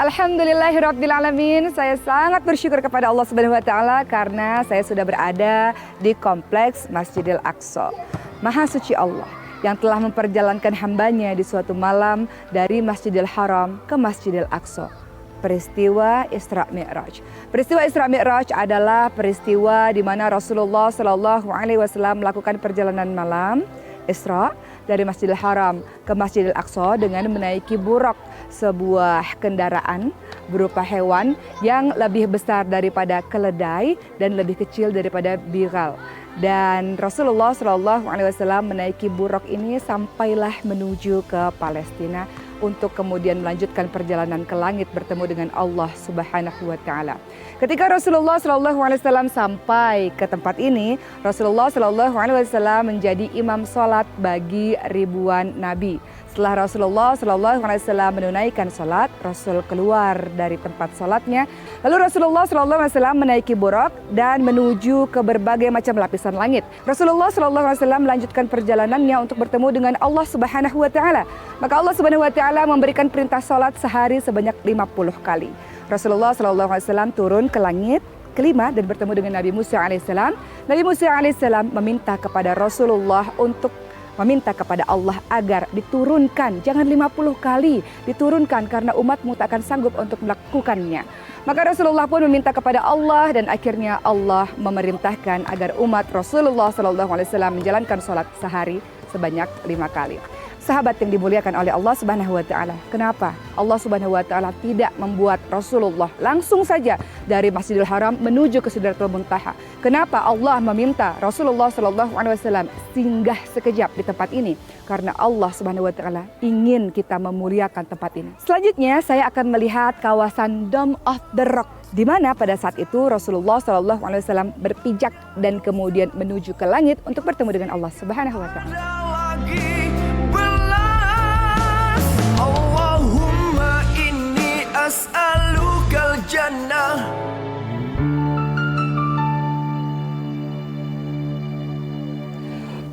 Alhamdulillahirrabbilalamin. Saya sangat bersyukur kepada Allah Subhanahu wa Ta'ala karena saya sudah berada di kompleks Masjidil Aqsa. Maha suci Allah yang telah memperjalankan hambanya di suatu malam dari Masjidil Haram ke Masjidil Aqsa. Peristiwa Isra Mi'raj. Peristiwa Isra Mi'raj adalah peristiwa di mana Rasulullah SAW melakukan perjalanan malam Isra dari Masjidil Haram ke Masjidil Aqsa dengan menaiki buraq, sebuah kendaraan berupa hewan yang lebih besar daripada keledai dan lebih kecil daripada bigal. Dan Rasulullah SAW menaiki buraq ini sampailah menuju ke Palestina untuk kemudian melanjutkan perjalanan ke langit bertemu dengan Allah Subhanahu wa Ta'ala. Ketika Rasulullah SAW sampai ke tempat ini, Rasulullah SAW menjadi imam sholat bagi ribuan nabi. Setelah Rasulullah SAW menunaikan sholat, Rasul keluar dari tempat sholatnya. Lalu Rasulullah SAW menaiki buraq dan menuju ke berbagai macam lapisan langit. Rasulullah SAW melanjutkan perjalanannya untuk bertemu dengan Allah Subhanahu wa Ta'ala. Maka Allah Subhanahu wa Ta'ala memberikan perintah sholat sehari sebanyak 50 kali. Rasulullah SAW turun ke langit kelima dan bertemu dengan Nabi Musa alaihissalam. Nabi Musa alaihissalam meminta kepada Rasulullah untuk meminta kepada Allah agar diturunkan, jangan 50 kali diturunkan karena umatmu tak akan sanggup untuk melakukannya. Maka Rasulullah pun meminta kepada Allah dan akhirnya Allah memerintahkan agar umat Rasulullah SAW menjalankan sholat sehari sebanyak 5 kali. Sahabat yang dimuliakan oleh Allah Subhanahu wa Ta'ala. Kenapa Allah Subhanahu wa Ta'ala tidak membuat Rasulullah langsung saja dari Masjidil Haram menuju ke Sidratul Muntaha? Kenapa Allah meminta Rasulullah SAW singgah sekejap di tempat ini? Karena Allah Subhanahu wa Ta'ala ingin kita memuliakan tempat ini. Selanjutnya saya akan melihat kawasan Dome of the Rock, di mana pada saat itu Rasulullah SAW berpijak dan kemudian menuju ke langit untuk bertemu dengan Allah Subhanahu wa Ta'ala. As'alukal jannah.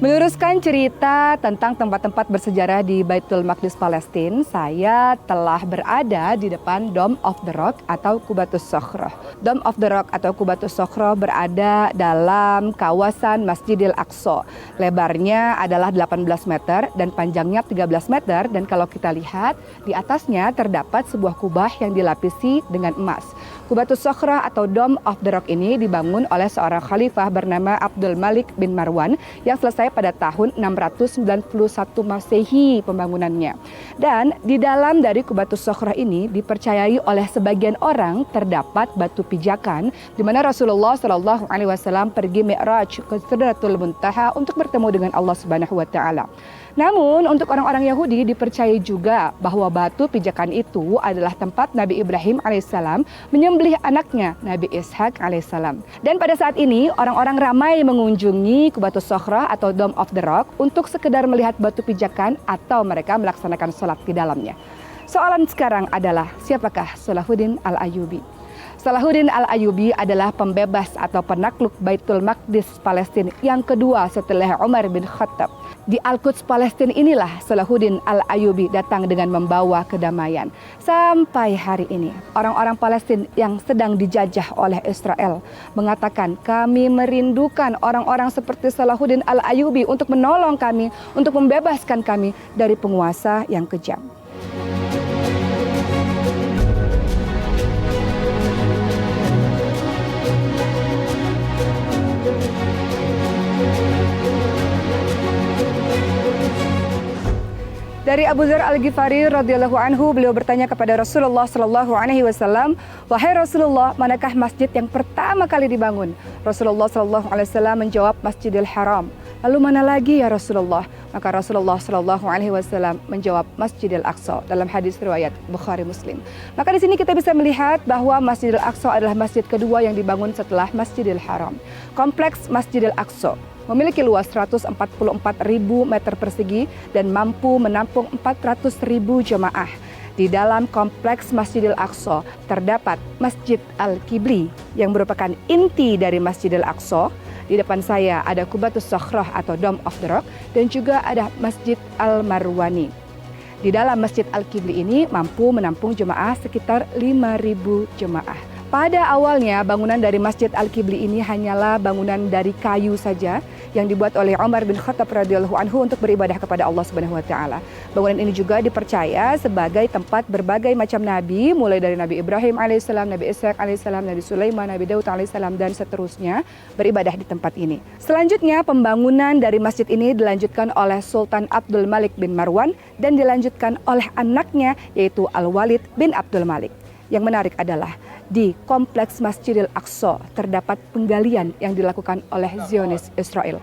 Meneruskan cerita tentang tempat-tempat bersejarah di Baitul Maqdis Palestina, saya telah berada di depan Dome of the Rock atau Qubatus Shokhrah. Dome of the Rock atau Qubatus Shokhrah berada dalam kawasan Masjidil Aqsa. Lebarnya adalah 18 meter dan panjangnya 13 meter, dan kalau kita lihat di atasnya terdapat sebuah kubah yang dilapisi dengan emas. Qubatus Shokhrah atau Dome of the Rock ini dibangun oleh seorang khalifah bernama Abdul Malik bin Marwan yang selesai pada tahun 691 Masehi pembangunannya. Dan di dalam dari Qubatus Shokhrah ini dipercayai oleh sebagian orang terdapat batu pijakan di mana Rasulullah SAW pergi Mi'raj ke Sidratul Muntaha untuk bertemu dengan Allah Subhanahu wa Ta'ala. Namun untuk orang-orang Yahudi dipercayai juga bahwa batu pijakan itu adalah tempat Nabi Ibrahim alaihissalam menyembelih anaknya Nabi Ishak alaihissalam. Dan pada saat ini orang-orang ramai mengunjungi Qubatus Shokhrah atau Dome of the Rock untuk sekedar melihat batu pijakan atau mereka melaksanakan sholat di dalamnya. Soalan sekarang adalah, siapakah Salahuddin Al-Ayyubi? Salahuddin Al-Ayyubi adalah pembebas atau penakluk Baitul Maqdis Palestina yang kedua setelah Umar bin Khattab. Di Al-Quds Palestina inilah Salahuddin Al-Ayyubi datang dengan membawa kedamaian. Sampai hari ini, orang-orang Palestina yang sedang dijajah oleh Israel mengatakan, kami merindukan orang-orang seperti Salahuddin Al-Ayyubi untuk menolong kami, untuk membebaskan kami dari penguasa yang kejam. Dari Abu Dzar Al-Ghifari radhiyallahu anhu, beliau bertanya kepada Rasulullah sallallahu alaihi wasallam, "Wahai Rasulullah, manakah masjid yang pertama kali dibangun?" Rasulullah sallallahu alaihi wasallam menjawab, "Masjidil Haram." "Lalu mana lagi ya Rasulullah?" Maka Rasulullah sallallahu alaihi wasallam menjawab, "Masjidil Aqsa." Dalam hadis riwayat Bukhari Muslim. Maka di sini kita bisa melihat bahwa Masjidil Aqsa adalah masjid kedua yang dibangun setelah Masjidil Haram. Kompleks Masjidil Aqsa memiliki luas 144.000 meter persegi dan mampu menampung 400.000 jemaah. Di dalam kompleks Masjidil Aqsa terdapat Masjid Al-Qibli yang merupakan inti dari Masjidil Aqsa. Di depan saya ada Qubatus Shokhrah atau Dome of the Rock dan juga ada Masjid Al-Marwani. Di dalam Masjid Al-Qibli ini mampu menampung jemaah sekitar 5.000 jemaah. Pada awalnya bangunan dari Masjid Al-Qibli ini hanyalah bangunan dari kayu saja yang dibuat oleh Umar bin Khattab radhiyallahu anhu untuk beribadah kepada Allah Subhanahu wa taala. Bangunan ini juga dipercaya sebagai tempat berbagai macam nabi, mulai dari Nabi Ibrahim alaihissalam, Nabi Ishaq alaihissalam, Nabi Sulaiman, Nabi Daud alaihissalam dan seterusnya beribadah di tempat ini. Selanjutnya pembangunan dari masjid ini dilanjutkan oleh Sultan Abdul Malik bin Marwan dan dilanjutkan oleh anaknya yaitu Al-Walid bin Abdul Malik. Yang menarik adalah di Kompleks Masjidil Aqsa terdapat penggalian yang dilakukan oleh Zionis Israel.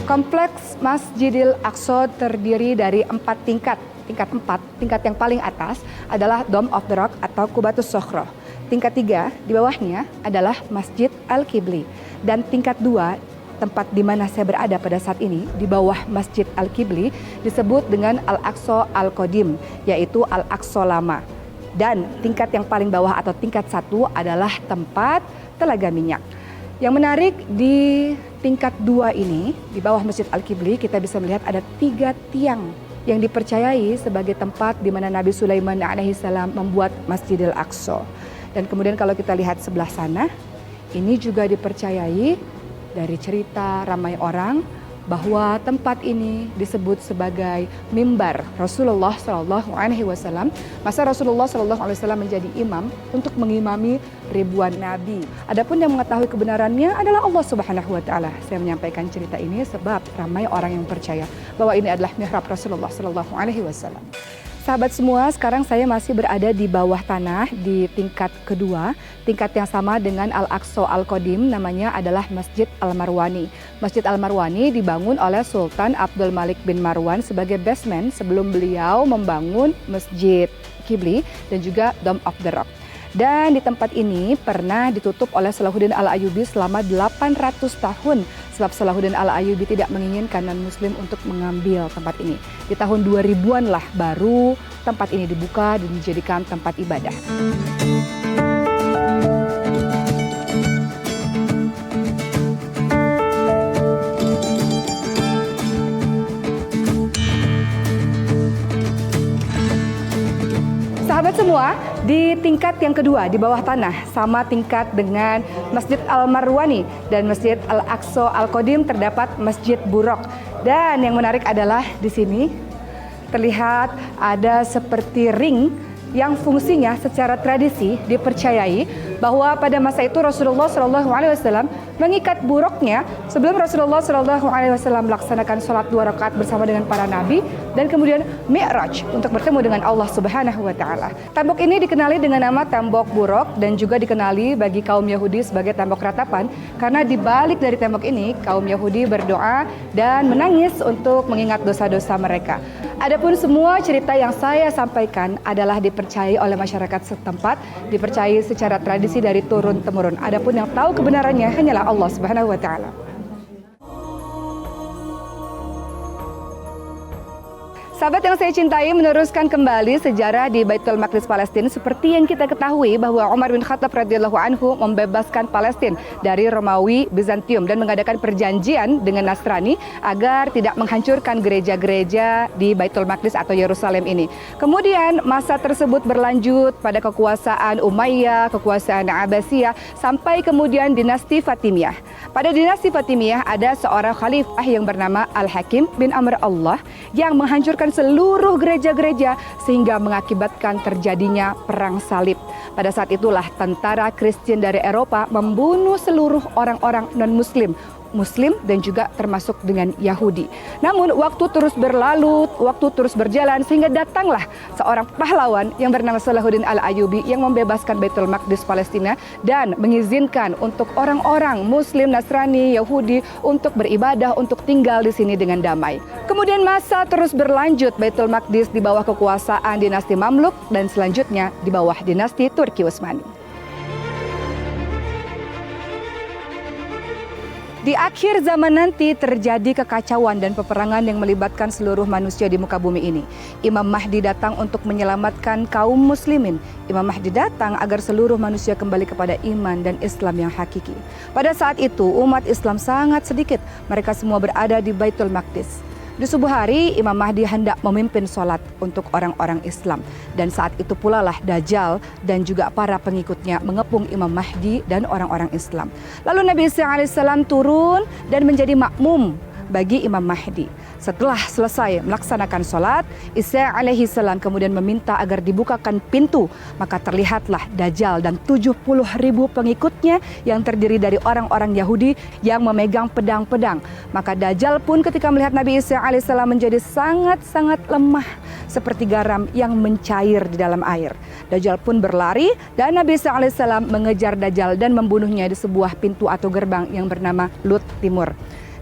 Kompleks Masjidil Aqsa terdiri dari 4 tingkat. Tingkat 4, tingkat yang paling atas adalah Dome of the Rock atau Qubatus Sokhroh. Tingkat 3 di bawahnya adalah Masjid Al-Qibli. Dan tingkat 2 tempat di mana saya berada pada saat ini, di bawah Masjid Al-Qibli, disebut dengan Al-Aqsa Al-Qadim, yaitu Al-Aqsa Lama. Dan tingkat yang paling bawah atau tingkat 1 adalah tempat telaga minyak. Yang menarik di tingkat 2 ini, di bawah Masjid Al-Qibli, kita bisa melihat ada 3 tiang yang dipercayai sebagai tempat di mana Nabi Sulaiman alaihissalam membuat Masjidil Aqsa. Dan kemudian kalau kita lihat sebelah sana, ini juga dipercayai dari cerita ramai orang bahwa tempat ini disebut sebagai mimbar Rasulullah SAW. Masa Rasulullah SAW menjadi imam untuk mengimami ribuan nabi. Adapun yang mengetahui kebenarannya adalah Allah Subhanahu wa taala. Saya menyampaikan cerita ini sebab ramai orang yang percaya bahwa ini adalah mihrab Rasulullah SAW. Sahabat semua, sekarang saya masih berada di bawah tanah di tingkat kedua. Tingkat yang sama dengan Al-Aqsa Al-Qadim, namanya adalah Masjid Al-Marwani. Masjid Al-Marwani dibangun oleh Sultan Abdul Malik bin Marwan sebagai basement sebelum beliau membangun Masjid Qibli dan juga Dome of the Rock. Dan di tempat ini pernah ditutup oleh Salahuddin Al-Ayyubi selama 800 tahun. Sebab Salahuddin Al-Ayyubi tidak menginginkan non-muslim untuk mengambil tempat ini. Di tahun 2000-an lah baru tempat ini dibuka dan dijadikan tempat ibadah. Sahabat semua, di tingkat yang kedua di bawah tanah sama tingkat dengan Masjid Al-Marwani dan Masjid Al-Aqsa Al-Qadim terdapat Masjid Buraq. Dan yang menarik adalah di sini terlihat ada seperti ring yang fungsinya secara tradisi dipercayai bahwa pada masa itu Rasulullah SAW mengikat buruknya sebelum Rasulullah SAW melaksanakan sholat 2 rakaat bersama dengan para nabi dan kemudian Mi'raj untuk bertemu dengan Allah Subhanahu wa taala. Tembok ini dikenali dengan nama tembok buruk dan juga dikenali bagi kaum Yahudi sebagai tembok ratapan karena di balik dari tembok ini kaum Yahudi berdoa dan menangis untuk mengingat dosa-dosa mereka. Adapun semua cerita yang saya sampaikan adalah dipercayai oleh masyarakat setempat, dipercayai secara tradisi dari turun-temurun. Adapun yang tahu kebenarannya hanyalah Allah Subhanahu wa taala. Sahabat yang saya cintai, meneruskan kembali sejarah di Baitul Maqdis Palestina. Seperti yang kita ketahui bahwa Umar bin Khattab radhiyallahu anhu membebaskan Palestina dari Romawi Bizantium dan mengadakan perjanjian dengan Nasrani agar tidak menghancurkan gereja-gereja di Baitul Maqdis atau Yerusalem ini. Kemudian masa tersebut berlanjut pada kekuasaan Umayyah, kekuasaan Abbasiyah sampai kemudian dinasti Fatimiyah. Pada dinasti Fatimiyah ada seorang khalifah yang bernama Al-Hakim bin Amr Allah yang menghancurkan seluruh gereja-gereja sehingga mengakibatkan terjadinya perang salib. Pada saat itulah tentara Kristen dari Eropa membunuh seluruh orang-orang non-muslim, Muslim dan juga termasuk dengan Yahudi. Namun waktu terus berlalu, waktu terus berjalan sehingga datanglah seorang pahlawan yang bernama Salahuddin Al-Ayyubi yang membebaskan Baitul Maqdis Palestina dan mengizinkan untuk orang-orang Muslim, Nasrani, Yahudi untuk beribadah, untuk tinggal di sini dengan damai. Kemudian masa terus berlanjut, Baitul Maqdis di bawah kekuasaan dinasti Mamluk dan selanjutnya di bawah dinasti Turki Utsmani. Di akhir zaman nanti terjadi kekacauan dan peperangan yang melibatkan seluruh manusia di muka bumi ini. Imam Mahdi datang untuk menyelamatkan kaum muslimin. Imam Mahdi datang agar seluruh manusia kembali kepada iman dan Islam yang hakiki. Pada saat itu umat Islam sangat sedikit. Mereka semua berada di Baitul Maqdis. Di subuh hari, Imam Mahdi hendak memimpin sholat untuk orang-orang Islam. Dan saat itu pula lah Dajjal dan juga para pengikutnya mengepung Imam Mahdi dan orang-orang Islam. Lalu Nabi Isa alaihissalam turun dan menjadi makmum bagi Imam Mahdi. Setelah selesai melaksanakan sholat, Isa alaihissalam kemudian meminta agar dibukakan pintu. Maka terlihatlah Dajjal dan 70.000 pengikutnya yang terdiri dari orang-orang Yahudi yang memegang pedang-pedang. Maka Dajjal pun ketika melihat Nabi Isa alaihissalam menjadi sangat-sangat lemah seperti garam yang mencair di dalam air. Dajjal pun berlari dan Nabi Isa alaihissalam mengejar Dajjal dan membunuhnya di sebuah pintu atau gerbang yang bernama Lut Timur.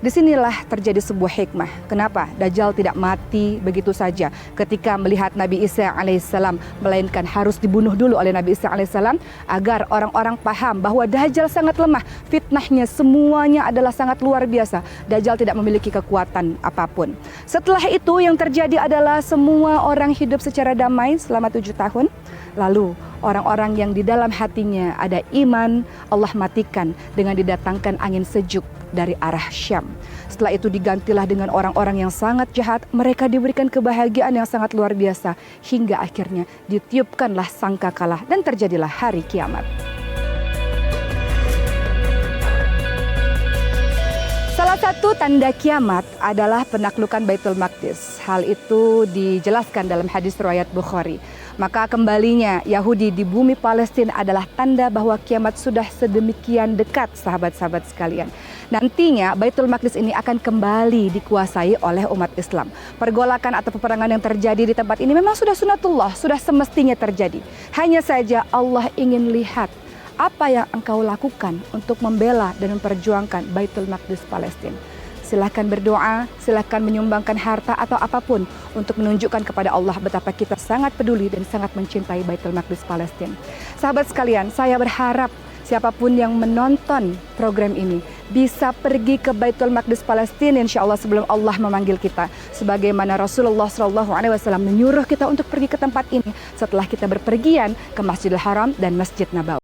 Disinilah terjadi sebuah hikmah. Kenapa Dajjal tidak mati begitu saja ketika melihat Nabi Isa alaihissalam, melainkan harus dibunuh dulu oleh Nabi Isa alaihissalam agar orang-orang paham bahwa Dajjal sangat lemah. Fitnahnya semuanya adalah sangat luar biasa. Dajjal tidak memiliki kekuatan apapun. Setelah itu yang terjadi adalah semua orang hidup secara damai selama 7 tahun. Lalu orang-orang yang di dalam hatinya ada iman, Allah matikan dengan didatangkan angin sejuk dari arah Syam. Setelah itu digantilah dengan orang-orang yang sangat jahat. Mereka diberikan kebahagiaan yang sangat luar biasa. Hingga akhirnya ditiupkanlah sangkakala dan terjadilah hari kiamat. Salah satu tanda kiamat adalah penaklukan Baitul Maqdis. Hal itu dijelaskan dalam hadis riwayat Bukhari. Maka kembalinya Yahudi di bumi Palestina adalah tanda bahwa kiamat sudah sedemikian dekat, sahabat-sahabat sekalian. Nantinya Baitul Maqdis ini akan kembali dikuasai oleh umat Islam. Pergolakan atau peperangan yang terjadi di tempat ini memang sudah sunatullah, sudah semestinya terjadi. Hanya saja Allah ingin lihat apa yang engkau lakukan untuk membela dan memperjuangkan Baitul Maqdis Palestina. Silahkan berdoa, silahkan menyumbangkan harta atau apapun untuk menunjukkan kepada Allah betapa kita sangat peduli dan sangat mencintai Baitul Maqdis Palestina. Sahabat sekalian, saya berharap siapapun yang menonton program ini bisa pergi ke Baitul Maqdis Palestina insya Allah sebelum Allah memanggil kita. Sebagaimana Rasulullah SAW menyuruh kita untuk pergi ke tempat ini setelah kita berpergian ke Masjidil Haram dan Masjid Nabawi.